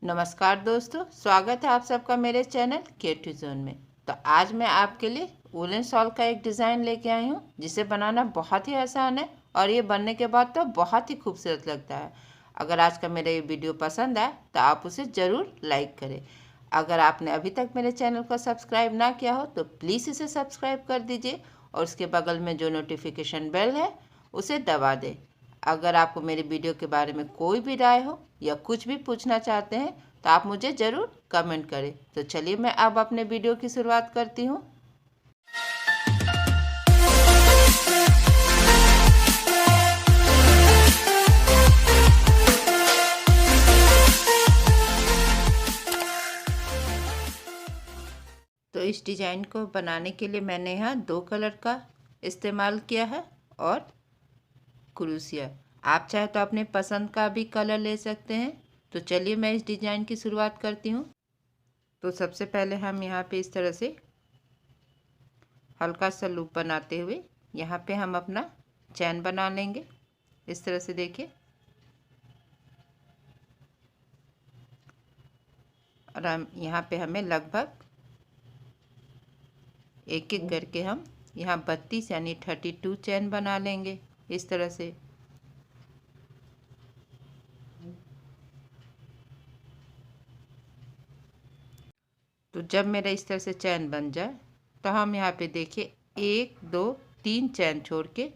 नमस्कार दोस्तों, स्वागत है आप सबका मेरे चैनल क्रिएटिव जोन में। तो आज मैं आपके लिए वुलन शॉल का एक डिज़ाइन लेके आई हूँ जिसे बनाना बहुत ही आसान है और ये बनने के बाद तो बहुत ही खूबसूरत लगता है। अगर आज का मेरा ये वीडियो पसंद आए तो आप उसे ज़रूर लाइक करें। अगर आपने अभी तक मेरे चैनल को सब्सक्राइब ना किया हो तो प्लीज़ इसे सब्सक्राइब कर दीजिए और उसके बगल में जो नोटिफिकेशन बेल है उसे दबा दें। अगर आपको मेरे वीडियो के बारे में कोई भी राय हो या कुछ भी पूछना चाहते हैं तो आप मुझे ज़रूर कमेंट करें। तो चलिए मैं अब अपने वीडियो की शुरुआत करती हूँ। तो इस डिज़ाइन को बनाने के लिए मैंने यहाँ 2 कलर का इस्तेमाल किया है और क्रूसिया। आप चाहे तो अपने पसंद का भी कलर ले सकते हैं। तो चलिए मैं इस डिज़ाइन की शुरुआत करती हूँ। तो सबसे पहले हम यहाँ पे इस तरह से हल्का सा लूप बनाते हुए यहाँ पे हम अपना चैन बना लेंगे। इस तरह से देखिए, और हम यहाँ पे हमें लगभग एक एक करके हम यहाँ 32 यानी 32 चैन बना लेंगे इस तरह से। तो जब मेरा इस तरह से चैन बन जाए तो हम यहाँ पे देखिए 1 2 3 चैन छोड़ के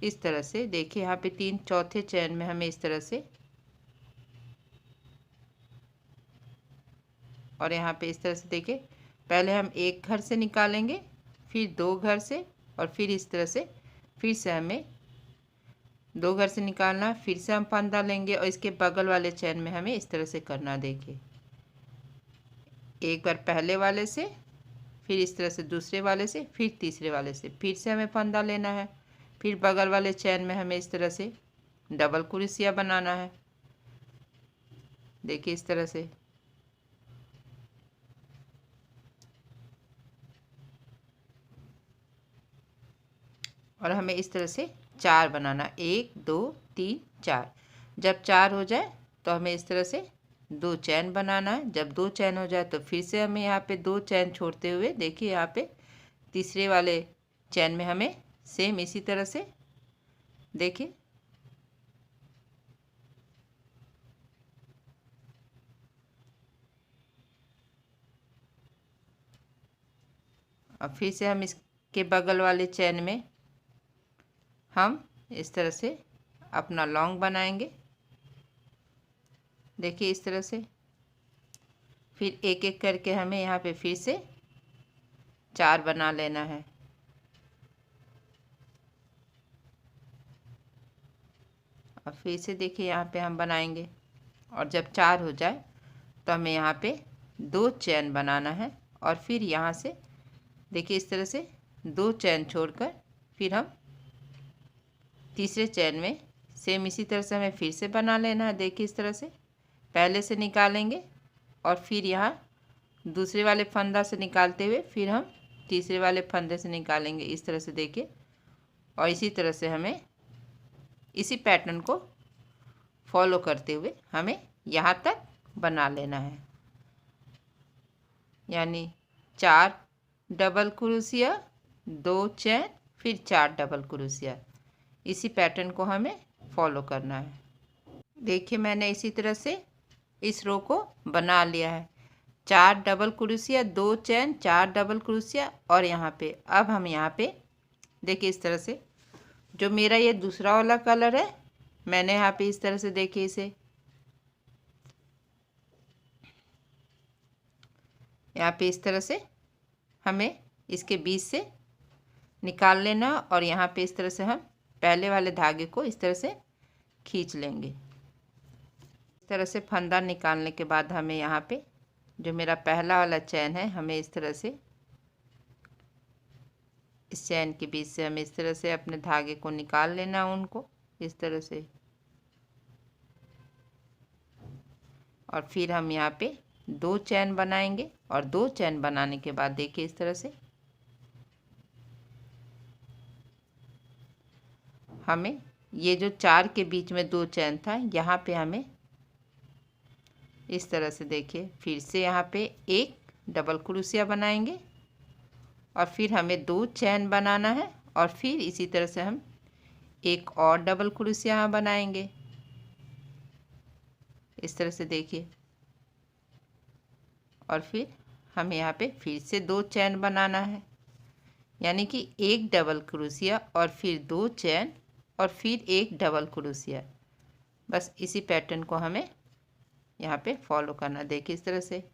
इस तरह से देखिए यहाँ पे 3 चौथे चैन में हमें इस तरह से, और यहाँ पे इस तरह से देखिए पहले हम एक घर से निकालेंगे, फिर 2 घर से, और फिर इस तरह से फिर से हमें 2 घर से निकालना, फिर से हम फंदा लेंगे और इसके बगल वाले चैन में हमें इस तरह से करना। देखिए एक बार पहले वाले से, फिर इस तरह से दूसरे वाले से, फिर तीसरे वाले से, फिर से हमें फंदा लेना है, फिर बगल वाले चैन में हमें इस तरह से डबल क्रोशिया बनाना है। देखिए इस तरह से, और हमें इस तरह से 4 बनाना, 1 2 3 4। जब 4 हो जाए तो हमें इस तरह से 2 चैन बनाना है। जब 2 चैन हो जाए तो फिर से हमें यहाँ पे 2 चैन छोड़ते हुए देखिए यहाँ पे तीसरे वाले चैन में हमें सेम इसी तरह से देखिए और फिर से हम इसके बगल वाले चैन में हम इस तरह से अपना लॉन्ग बनाएंगे। देखिए इस तरह से, फिर एक एक करके हमें यहाँ पे फिर से 4 बना लेना है। और फिर से देखिए यहाँ पे हम बनाएंगे, और जब 4 हो जाए तो हमें यहाँ पे 2 चैन बनाना है, और फिर यहाँ से देखिए इस तरह से 2 चैन छोड़कर फिर हम तीसरे चैन में सेम इसी तरह से हमें फिर से बना लेना है। देखिए इस तरह से पहले से निकालेंगे और फिर यहाँ दूसरे वाले फंदा से निकालते हुए फिर हम तीसरे वाले फंदे से निकालेंगे इस तरह से देखिए। और इसी तरह से हमें इसी पैटर्न को फॉलो करते हुए हमें यहाँ तक बना लेना है, यानी 4 डबल क्रोशिया, 2 चैन, फिर 4 डबल क्रोशिया। इसी पैटर्न को हमें फॉलो करना है। देखिए मैंने इसी तरह से इस रो को बना लिया है। 4 डबल क्रोशिया, 2 चैन, 4 डबल क्रोशिया, और यहाँ पे अब हम यहाँ पे देखिए इस तरह से जो मेरा ये दूसरा वाला कलर है मैंने यहाँ पे इस तरह से देखिए इसे यहाँ पे इस तरह से हमें इसके बीच से निकाल लेना, और यहाँ पे इस तरह से हम पहले वाले धागे को इस तरह से खींच लेंगे। इस तरह से फंदा निकालने के बाद हमें यहाँ पे जो मेरा पहला वाला चैन है हमें इस तरह से इस चैन के बीच से हमें इस तरह से अपने धागे को निकाल लेना, उनको इस तरह से, और फिर हम यहाँ पे 2 चैन बनाएंगे। और 2 चैन बनाने के बाद देखिए इस तरह से हमें ये जो 4 के बीच में 2 चैन था यहाँ पे हमें इस तरह से देखिए, फिर से यहाँ पे एक डबल क्रोशिया बनाएंगे और फिर हमें 2 चैन बनाना है और फिर इसी तरह से हम एक और डबल क्रोशिया यहाँ बनाएंगे। इस तरह से देखिए, और फिर हमें यहाँ पे फिर से 2 चैन बनाना है, यानी कि एक डबल क्रोशिया और फिर 2 चैन और फिर एक डबल क्रोशिया। बस इसी पैटर्न को हमें यहाँ पे फॉलो करना। देखिए इस तरह से।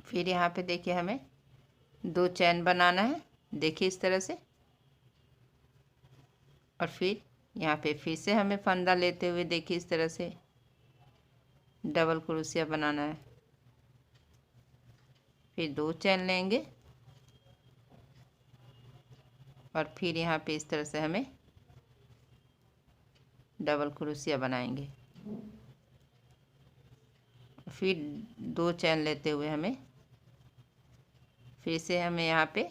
फिर यहाँ पे देखिए हमें 2 चैन बनाना है, देखिए इस तरह से। और फिर यहाँ पे फिर से हमें फंदा लेते हुए देखिए इस तरह से डबल क्रोशिया बनाना है। फिर 2 चैन लेंगे और फिर यहाँ पे इस तरह से हमें डबल क्रोशिया बनाएंगे। फिर 2 चैन लेते हुए हमें फिर से हमें यहाँ पे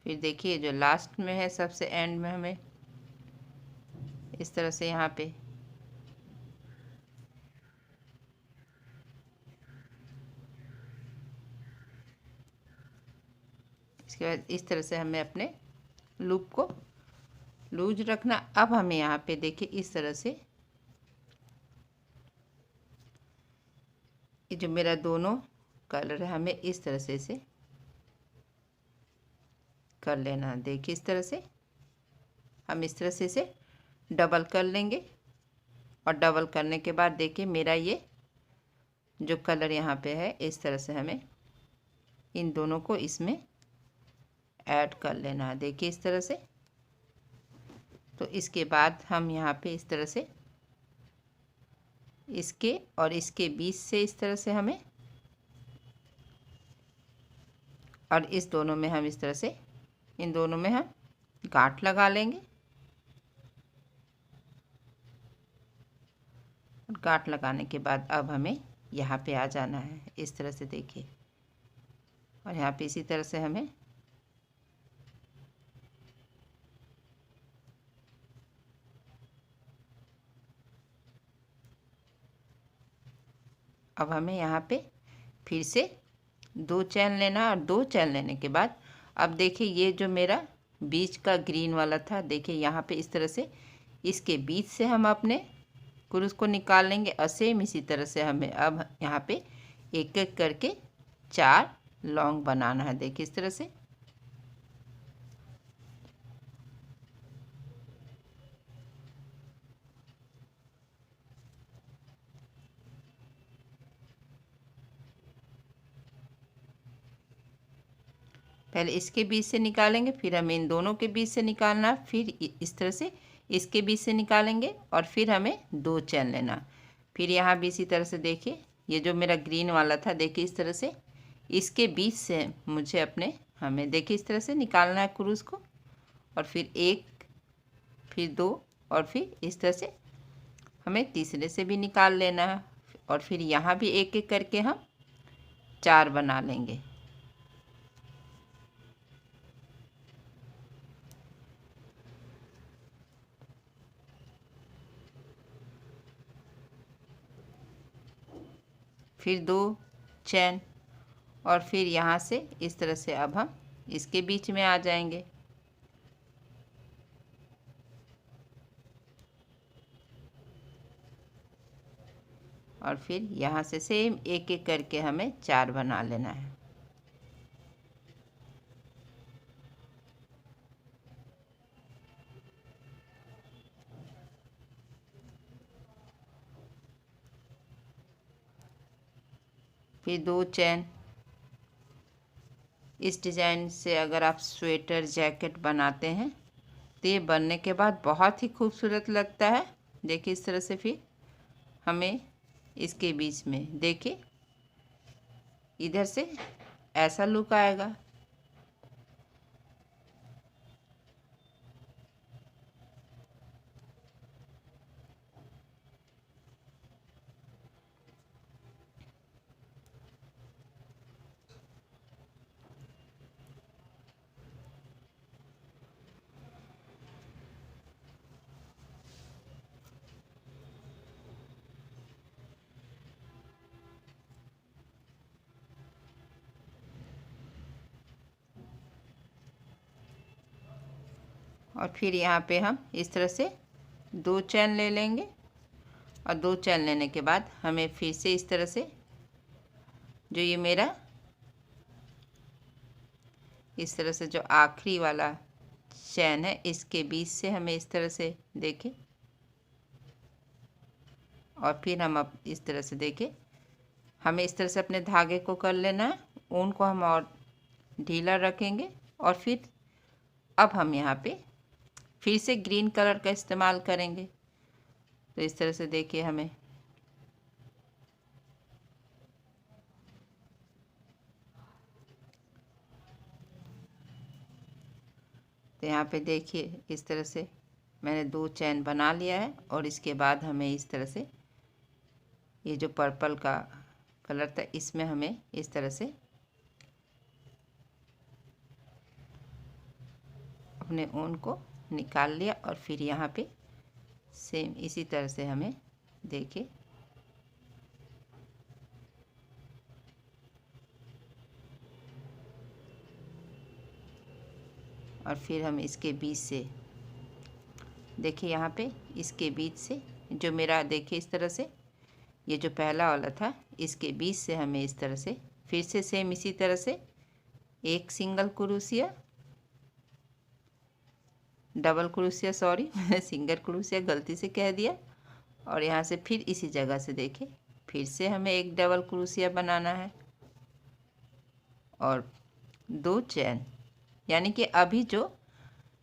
फिर देखिए जो लास्ट में है सबसे एंड में हमें इस तरह से यहाँ पे इसके बाद इस तरह से हमें अपने लूप को लूज रखना। अब हमें यहाँ पे देखिए इस तरह से ये जो मेरा दोनों कलर है हमें इस तरह से इसे कर लेना। देखिए इस तरह से हम इस तरह से इसे डबल कर लेंगे और डबल करने के बाद देखिए मेरा ये जो कलर यहाँ पे है इस तरह से हमें इन दोनों को इसमें ऐड कर लेना है। देखिए इस तरह से। तो इसके बाद हम यहाँ पे इस तरह से इसके और इसके बीच से इस तरह से हमें और इस दोनों में हम इस तरह से इन दोनों में हम गांठ लगा लेंगे। गांठ लगाने के बाद अब हमें यहाँ पे आ जाना है इस तरह से देखिए, और यहाँ पे इसी तरह से हमें अब हमें यहाँ पे फिर से 2 चैन लेना और 2 चैन लेने के बाद अब देखिए ये जो मेरा बीच का ग्रीन वाला था देखिए यहाँ पे इस तरह से इसके बीच से हम अपने क्रूस को निकाल लेंगे और सेम इसी तरह से हमें अब यहाँ पे एक एक करके 4 लॉन्ग बनाना है। देखिए इस तरह से। पहले इसके बीच से निकालेंगे, फिर हमें इन दोनों के बीच से निकालना, फिर इस तरह से इसके बीच से निकालेंगे और फिर हमें 2 चैन लेना। फिर यहाँ भी इसी तरह से देखिए ये जो मेरा ग्रीन वाला था देखिए इस तरह से इसके बीच से मुझे अपने हमें देखिए इस तरह से निकालना है क्रूस को, और फिर 1 फिर 2 और फिर इस तरह से हमें तीसरे से भी निकाल लेना है और फिर यहाँ भी एक एक करके हम 4 बना लेंगे। फिर 2 चैन और फिर यहाँ से इस तरह से अब हम इसके बीच में आ जाएंगे। और फिर यहाँ से सेम एक एक करके हमें 4 बना लेना है। फिर 2 चैन। इस डिज़ाइन से अगर आप स्वेटर जैकेट बनाते हैं तो ये बनने के बाद बहुत ही खूबसूरत लगता है। देखिए इस तरह से फिर हमें इसके बीच में देखिए इधर से ऐसा लुक आएगा और फिर यहाँ पे हम इस तरह से 2 चैन ले लेंगे। और 2 चैन लेने के बाद हमें फिर से इस तरह से जो ये मेरा इस तरह से जो आखिरी वाला चैन है इसके बीच से हमें इस तरह से देखें, और फिर हम अब इस तरह से देखें, हमें इस तरह से अपने धागे को कर लेना है। ऊन को हम और ढीला रखेंगे और फिर अब हम यहाँ पे फिर से ग्रीन कलर का इस्तेमाल करेंगे। तो इस तरह से देखिए हमें तो यहाँ पे देखिए इस तरह से मैंने 2 चैन बना लिया है। और इसके बाद हमें इस तरह से ये जो पर्पल का कलर था इसमें हमें इस तरह से अपने ऊन को निकाल लिया। और फिर यहाँ पे सेम इसी तरह से हमें देखिए और फिर हम इसके बीच से देखिए यहाँ पे इसके बीच से जो मेरा देखिए इस तरह से ये जो पहला वाला था इसके बीच से हमें इस तरह से फिर से सेम इसी तरह से एक single crochet, double crochet, sorry मैंने सिंगल क्रोशिया गलती से कह दिया। और यहाँ से फिर इसी जगह से देखिए फिर से हमें एक डबल क्रोशिया बनाना है और 2 चैन, यानी कि अभी जो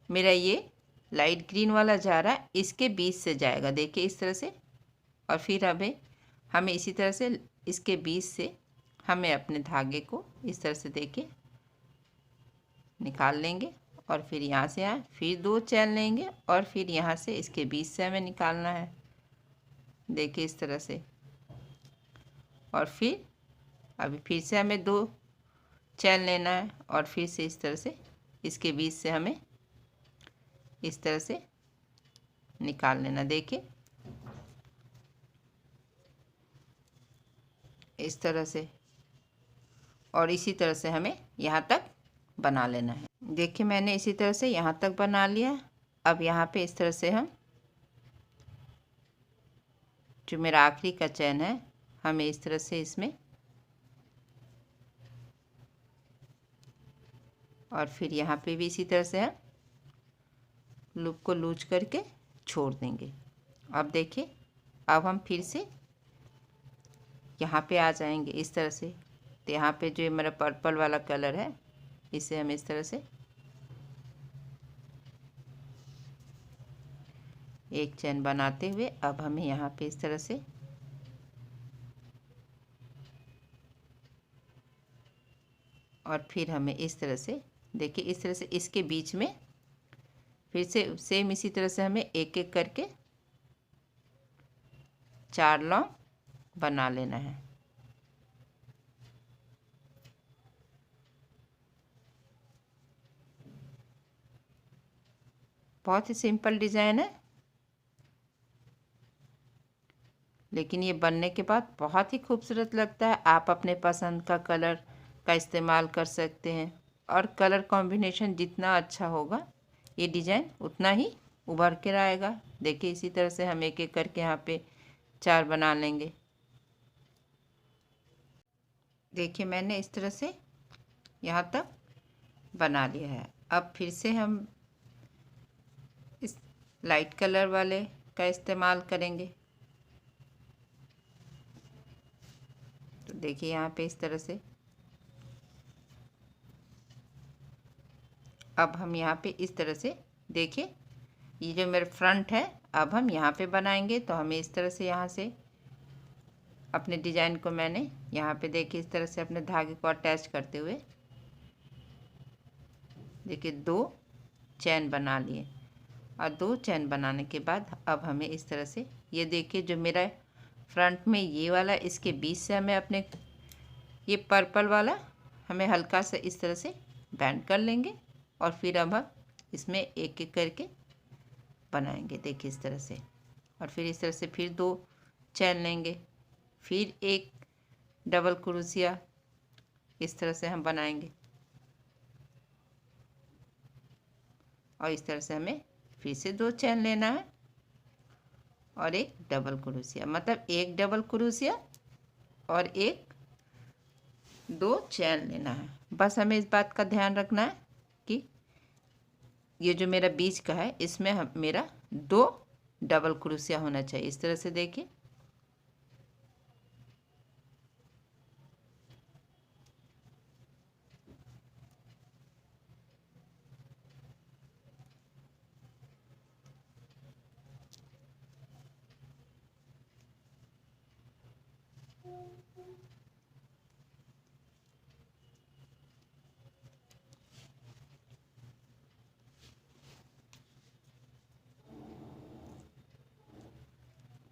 मेरा ये लाइट ग्रीन वाला जा रहा है इसके बीच से जाएगा, देखिए इस तरह से। और फिर हमें इसी तरह से इसके बीच से हमें अपने धागे को इस तरह से देखिए निकाल लेंगे। और फिर यहाँ से फिर 2 चैन लेंगे और फिर यहाँ से इसके बीच से हमें निकालना है, देखिए इस तरह से। और फिर अभी फिर से हमें 2 चैन लेना है और फिर से इस तरह से इसके बीच से हमें इस तरह से निकाल लेना, देखिए इस तरह से। और इसी तरह से हमें यहाँ तक बना लेना है। देखिए मैंने इसी तरह से यहाँ तक बना लिया। अब यहाँ पे इस तरह से हम जो मेरा आखिरी का चैन है हमें इस तरह से इसमें और फिर यहाँ पे भी इसी तरह से हम लूप को लूज करके छोड़ देंगे। अब देखिए अब हम फिर से यहाँ पे आ जाएंगे इस तरह से। तो यहाँ पे जो मेरा पर्पल वाला कलर है इसे हम इस तरह से एक चैन बनाते हुए अब हमें यहाँ पे इस तरह से और फिर हमें इस तरह से देखिए इस तरह से इसके बीच में फिर से सेम इसी तरह से हमें एक एक करके 4 लॉन्ग बना लेना है। बहुत ही सिंपल डिज़ाइन है, लेकिन ये बनने के बाद बहुत ही खूबसूरत लगता है। आप अपने पसंद का कलर का इस्तेमाल कर सकते हैं और कलर कॉम्बिनेशन जितना अच्छा होगा ये डिज़ाइन उतना ही उभर कर आएगा। देखिए इसी तरह से हम एक एक करके यहाँ पे 4 बना लेंगे। देखिए मैंने इस तरह से यहाँ तक बना लिया है। अब फिर से हम इस लाइट कलर वाले का इस्तेमाल करेंगे। तो देखिए यहाँ पे इस तरह से अब हम यहाँ पे इस तरह से देखिए ये जो मेरा फ्रंट है अब हम यहाँ पे बनाएंगे। तो हमें इस तरह से यहाँ से अपने डिज़ाइन को मैंने यहाँ पे देखिए इस तरह से अपने धागे को अटैच करते हुए देखिए 2 चैन बना लिए। और 2 चैन बनाने के बाद अब हमें इस तरह से ये देखिए जो मेरा फ्रंट में ये वाला इसके बीच से हमें अपने ये पर्पल वाला हमें हल्का सा इस तरह से बैंड कर लेंगे। और फिर अब हम इसमें एक एक करके बनाएंगे, देखिए इस तरह से। और फिर इस तरह से फिर 2 चैन लेंगे, फिर एक डबल क्रोशिया इस तरह से हम बनाएंगे। और इस तरह से हमें फिर से 2 चेन लेना है और एक डबल क्रोशिया, मतलब एक डबल क्रोशिया और एक 2 चेन लेना है। बस हमें इस बात का ध्यान रखना है कि ये जो मेरा बीच का है इसमें मेरा 2 डबल क्रोशिया होना चाहिए। इस तरह से देखिए,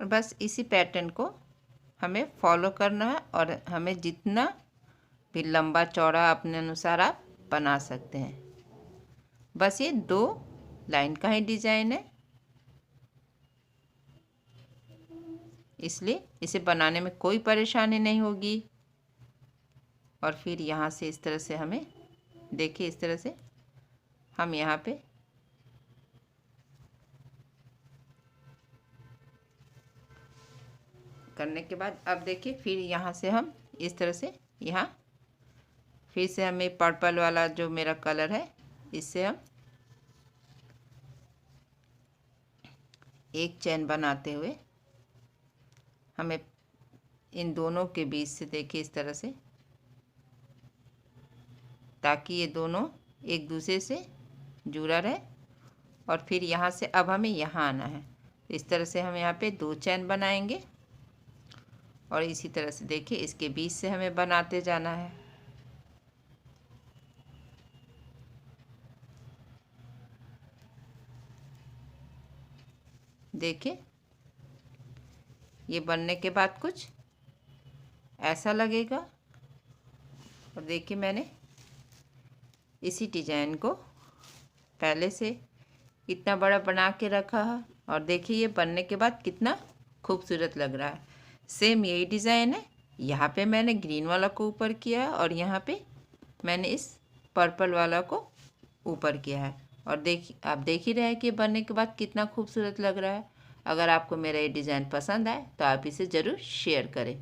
और बस इसी पैटर्न को हमें फॉलो करना है और हमें जितना भी लंबा चौड़ा अपने अनुसार आप बना सकते हैं। बस ये 2 लाइन का ही डिज़ाइन है, इसलिए इसे बनाने में कोई परेशानी नहीं होगी। और फिर यहाँ से इस तरह से हमें देखिए, इस तरह से हम यहाँ पे करने के बाद अब देखिए, फिर यहाँ से हम इस तरह से यहाँ फिर से हमें पर्पल वाला जो मेरा कलर है इससे हम एक चेन बनाते हुए हमें इन दोनों के बीच से देखिए इस तरह से, ताकि ये दोनों एक दूसरे से जुड़ा रहे। और फिर यहाँ से अब हमें यहाँ आना है, इस तरह से हम यहाँ पे 2 चेन बनाएंगे और इसी तरह से देखिए इसके बीच से हमें बनाते जाना है। देखिए ये बनने के बाद कुछ ऐसा लगेगा। और देखिए मैंने इसी डिजाइन को पहले से इतना बड़ा बना के रखा है और देखिए ये बनने के बाद कितना खूबसूरत लग रहा है। सेम यही डिज़ाइन है, यहाँ पे मैंने ग्रीन वाला को ऊपर किया है और यहाँ पे मैंने इस पर्पल वाला को ऊपर किया है। और देखिए आप देख ही रहे हैं कि बनने के बाद कितना खूबसूरत लग रहा है। अगर आपको मेरा ये डिज़ाइन पसंद आए तो आप इसे ज़रूर शेयर करें।